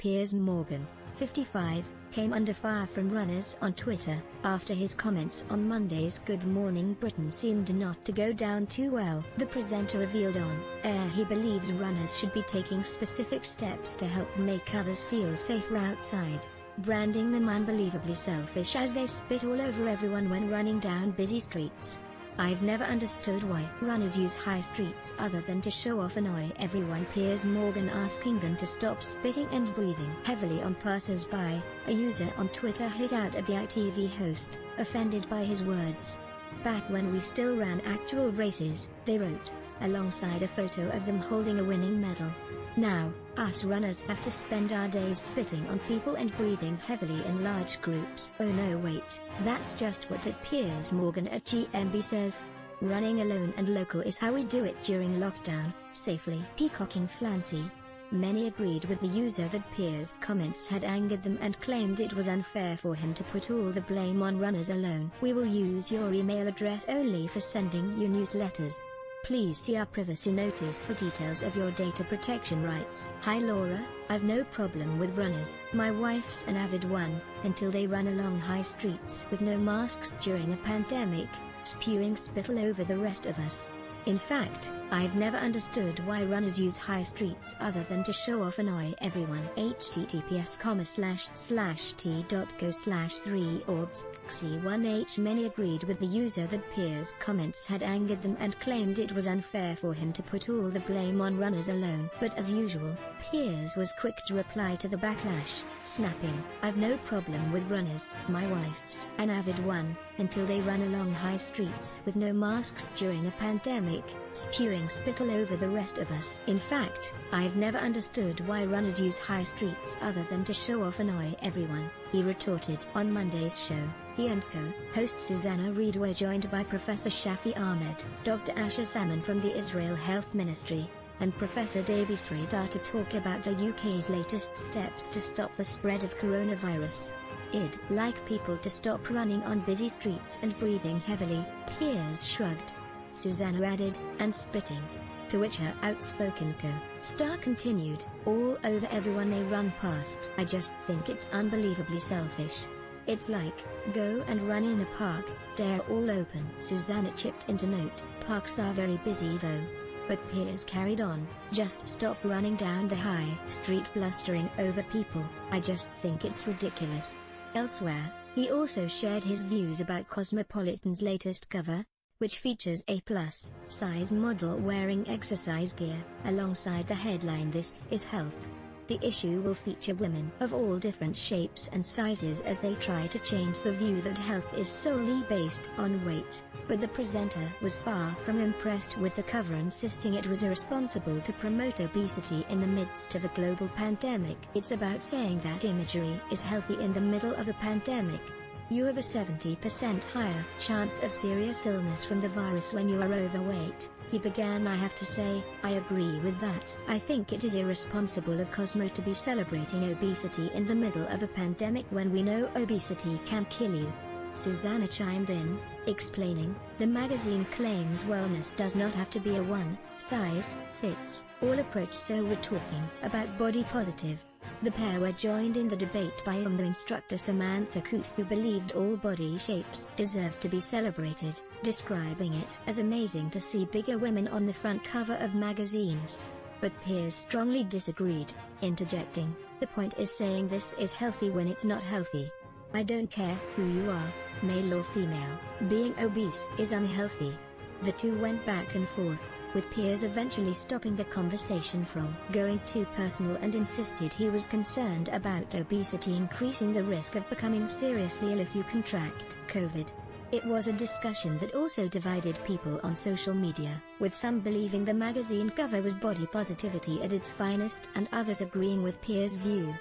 Piers Morgan, 55, came under fire from runners on Twitter, after his comments on Monday's Good Morning Britain seemed not to go down too well. The presenter revealed on air he believes runners should be taking specific steps to help make others feel safer outside, branding them unbelievably selfish as they spit all over everyone when running down busy streets. "I've never understood why runners use high streets other than to show off and annoy everyone." Piers Morgan asking them to stop spitting and breathing heavily on passers-by. A user on Twitter hit out at the ITV host, offended by his words. "Back when we still ran actual races," they wrote, alongside a photo of them holding a winning medal. "Now, us runners have to spend our days spitting on people and breathing heavily in large groups." Oh no, wait, that's just what it Piers Morgan at GMB says. "Running alone and local is how we do it during lockdown, safely." Peacocking Flancy. Many agreed with the user that Piers' comments had angered them and claimed it was unfair for him to put all the blame on runners alone. "We will use your email address only for sending you newsletters. Please see our privacy notice for details of your data protection rights." Hi Laura, I've no problem with runners. My wife's an avid one, until they run along high streets with no masks during a pandemic, spewing spittle over the rest of us. In fact, I've never understood why runners use high streets other than to show off and annoy everyone. https://t.go/3orbs C1H. Many agreed with the user that Piers' comments had angered them and claimed it was unfair for him to put all the blame on runners alone. But as usual, Piers was quick to reply to the backlash, snapping, "I've no problem with runners, my wife's an avid one, until they run along high streets with no masks during a pandemic, spewing spittle over the rest of us. In fact, I've never understood why runners use high streets other than to show off and annoy everyone," he retorted. On Monday's show, he and co-host Susanna Reid were joined by Professor Shafi Ahmed, Dr. Asha Salman from the Israel Health Ministry, and Professor Devi Sridhar to talk about the UK's latest steps to stop the spread of coronavirus. "I'd like people to stop running on busy streets and breathing heavily," Piers shrugged. Susanna added, "and spitting." To which her outspoken co-star continued, "All over everyone they run past. I just think it's unbelievably selfish. It's like, go and run in a park, they're all open." Susanna chipped in to note, "Parks are very busy though." But Piers carried on, "Just stop running down the high street blustering over people. I just think it's ridiculous." Elsewhere, he also shared his views about Cosmopolitan's latest cover, which features a plus-size model wearing exercise gear, alongside the headline "This is Health." The issue will feature women of all different shapes and sizes as they try to change the view that health is solely based on weight, but the presenter was far from impressed with the cover, insisting it was irresponsible to promote obesity in the midst of a global pandemic. "It's about saying that imagery is healthy in the middle of a pandemic. You have a 70% higher chance of serious illness from the virus when you are overweight," he began. "I have to say, I agree with that. I think it is irresponsible of Cosmo to be celebrating obesity in the middle of a pandemic when we know obesity can kill you." Susanna chimed in, explaining, "The magazine claims wellness does not have to be a one-size-fits-all approach, so we're talking about body positive." The pair were joined in the debate by IMDO instructor Samantha Coote, who believed all body shapes deserved to be celebrated, describing it as amazing to see bigger women on the front cover of magazines. But Piers strongly disagreed, interjecting, "The point is saying this is healthy when it's not healthy. I don't care who you are, male or female, being obese is unhealthy." The two went back and forth, with Piers eventually stopping the conversation from going too personal and insisted he was concerned about obesity increasing the risk of becoming seriously ill if you contract COVID. It was a discussion that also divided people on social media, with some believing the magazine cover was body positivity at its finest and others agreeing with Piers' view.